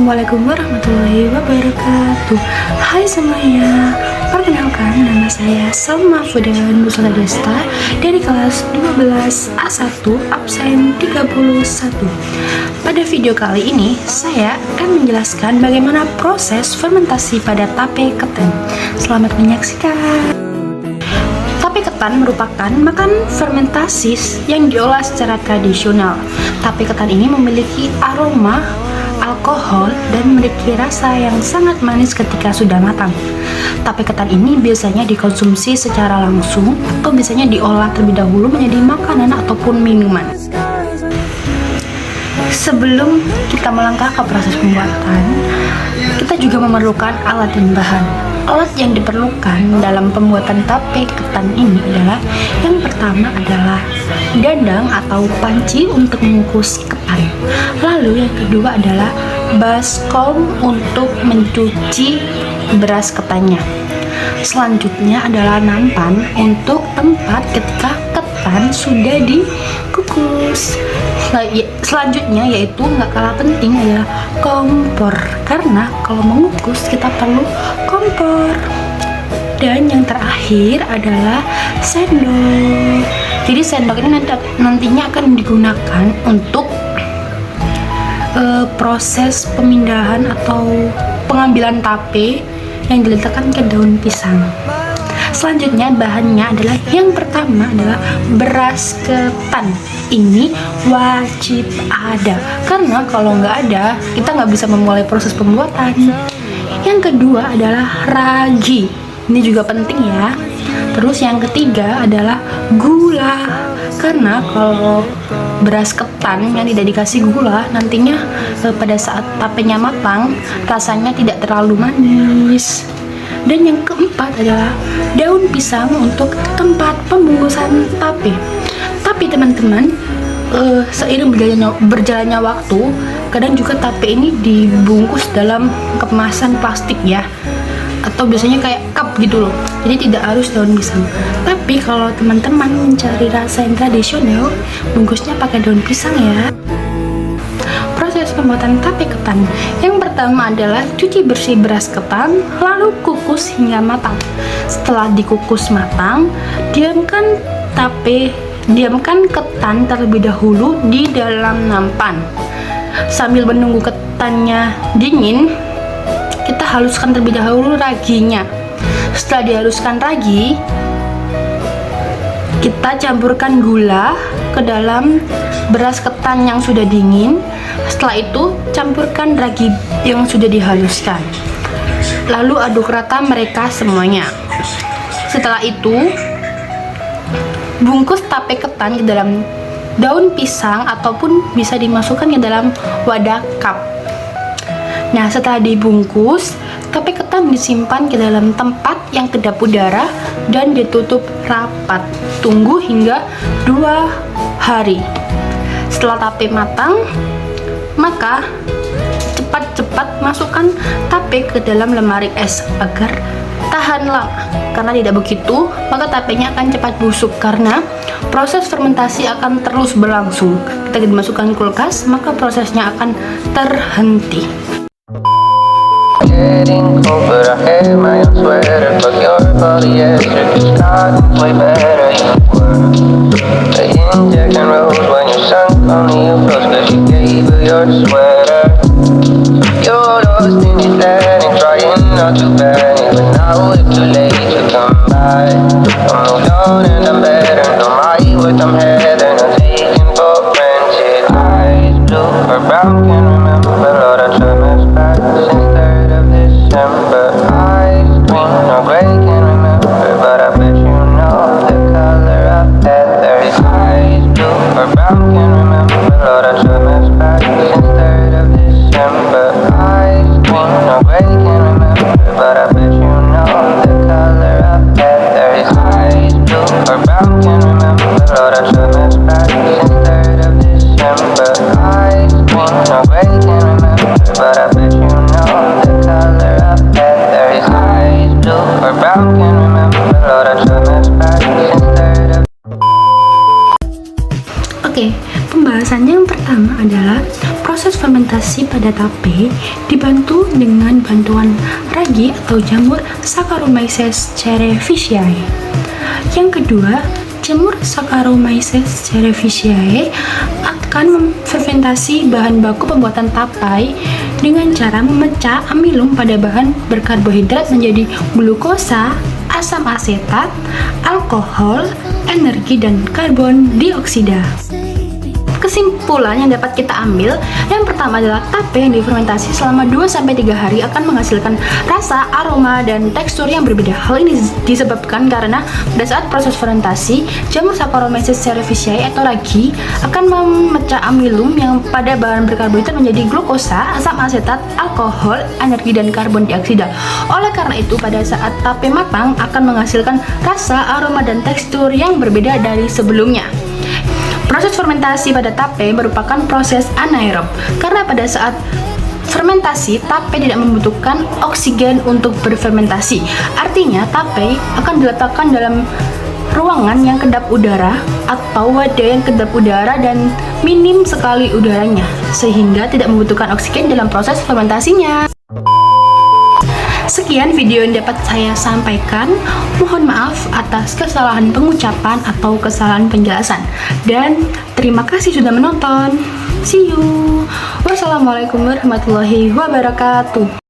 Assalamualaikum warahmatullahi wabarakatuh. Hai semuanya, perkenalkan nama saya Salma Fudan Busala Desta dari kelas 12 A1 absen 31. Pada video kali ini saya akan menjelaskan bagaimana proses fermentasi pada tape ketan. Selamat menyaksikan. Tape ketan merupakan makanan fermentasi yang diolah secara tradisional. Tape ketan ini memiliki aroma alkohol dan memiliki rasa yang sangat manis ketika sudah matang. Tape ketan ini biasanya dikonsumsi secara langsung atau biasanya diolah terlebih dahulu menjadi makanan ataupun minuman. Sebelum kita melangkah ke proses pembuatan, kita juga memerlukan alat dan bahan. Alat yang diperlukan dalam pembuatan tape ketan ini adalah yang pertama adalah dandang atau panci untuk mengukus ketan. Lalu yang kedua adalah baskom untuk mencuci beras ketannya. Selanjutnya adalah nampan untuk tempat ketika ketan sudah dikukus. Selanjutnya yaitu nggak kalah penting adalah kompor, karena kalau mengukus kita perlu kompor. Dan yang terakhir adalah sendok. Jadi sendok ini nantinya akan digunakan untuk proses pemindahan atau pengambilan tape yang diletakkan ke daun pisang. Selanjutnya bahannya adalah yang pertama adalah beras ketan. Ini wajib ada, karena kalau nggak ada kita nggak bisa memulai proses pembuatan. Yang kedua adalah ragi, ini juga penting ya. Terus yang ketiga adalah gula, karena kalau beras ketan yang tidak dikasih gula nantinya pada saat tapenya matang rasanya tidak terlalu manis. Dan yang keempat adalah daun pisang untuk tempat pembungkusan tape. Tapi teman-teman, seiring berjalannya waktu, kadang juga tape ini dibungkus dalam kemasan plastik ya, atau biasanya kayak cup gitu loh. Jadi tidak harus daun pisang. Tapi kalau teman-teman mencari rasa yang tradisional, bungkusnya pakai daun pisang ya. Proses pembuatan tape ketan. Yang pertama adalah cuci bersih beras ketan, lalu kukus hingga matang. Setelah dikukus matang, diamkan ketan terlebih dahulu di dalam nampan. Sambil menunggu ketannya dingin, kita haluskan terlebih dahulu raginya. Setelah dihaluskan ragi, kita campurkan gula ke dalam beras ketan yang sudah dingin. Setelah itu campurkan ragi yang sudah dihaluskan, lalu aduk rata mereka semuanya. Setelah itu bungkus tape ketan ke dalam daun pisang ataupun bisa dimasukkan ke dalam wadah cup. Nah, setelah dibungkus, tape ketan disimpan ke dalam tempat yang kedap udara dan ditutup rapat. Tunggu hingga 2 hari. Setelah tape matang, maka cepat-cepat masukkan tape ke dalam lemari es agar tahan lama. Karena tidak begitu, maka tapenya akan cepat busuk karena proses fermentasi akan terus berlangsung. Ketika dimasukkan kulkas, maka prosesnya akan terhenti. Getting cold, but I had my own sweater. Fuck your polyester, 'cause cotton's way better. You were playing Jack and Rose when your son only you close, 'cause you gave her your sweater. You're lost in this land and trying not to bad, even now it's too late to come back. I'm moved on and I'm better, know my worth, I'm heather, not taken for granted. Eyes blue or brown, can't remember, Lord, I try my back since 3rd of December. Eyes green or gray, can't remember, but I bet you know the color of heather. Eyes blue or brown, can't remember, Lord, I try my back since 3rd of December. Eyes green or gray, can't remember, but I bet you know the color of heather. Eyes blue or brown, can't remember, Lord, I try my back since 3rd of December. Eyes green or gray, can't remember, but I bet you know the color of heather. Eyes blue or brown, can't remember, Lord, I try my back since 3rd of. Oke, pembahasan yang pertama adalah proses Proses fermentasi pada tape dibantu dengan bantuan ragi atau jamur Saccharomyces cerevisiae. Yang kedua, jamur Saccharomyces cerevisiae akan memfermentasi bahan baku pembuatan tapai dengan cara memecah amilum pada bahan berkarbohidrat menjadi glukosa, asam asetat, alkohol, energi, dan karbon dioksida. Kesimpulan yang dapat kita ambil, yang pertama adalah tape yang difermentasi selama 2-3 hari akan menghasilkan rasa, aroma, dan tekstur yang berbeda. Hal ini disebabkan karena pada saat proses fermentasi, jamur Saccharomyces cerevisiae atau ragi akan memecah amilum yang pada bahan berkarbohidrat menjadi glukosa, asam asetat, alkohol, energi, dan karbon dioksida. Oleh karena itu, pada saat tape matang akan menghasilkan rasa, aroma, dan tekstur yang berbeda dari sebelumnya. Proses fermentasi pada tape merupakan proses anaerob karena pada saat fermentasi tape tidak membutuhkan oksigen untuk berfermentasi. Artinya tape akan diletakkan dalam ruangan yang kedap udara atau wadah yang kedap udara dan minim sekali udaranya sehingga tidak membutuhkan oksigen dalam proses fermentasinya. Sekian video yang dapat saya sampaikan. Mohon maaf atas kesalahan pengucapan atau kesalahan penjelasan. Dan terima kasih sudah menonton. See you. Wassalamualaikum warahmatullahi wabarakatuh.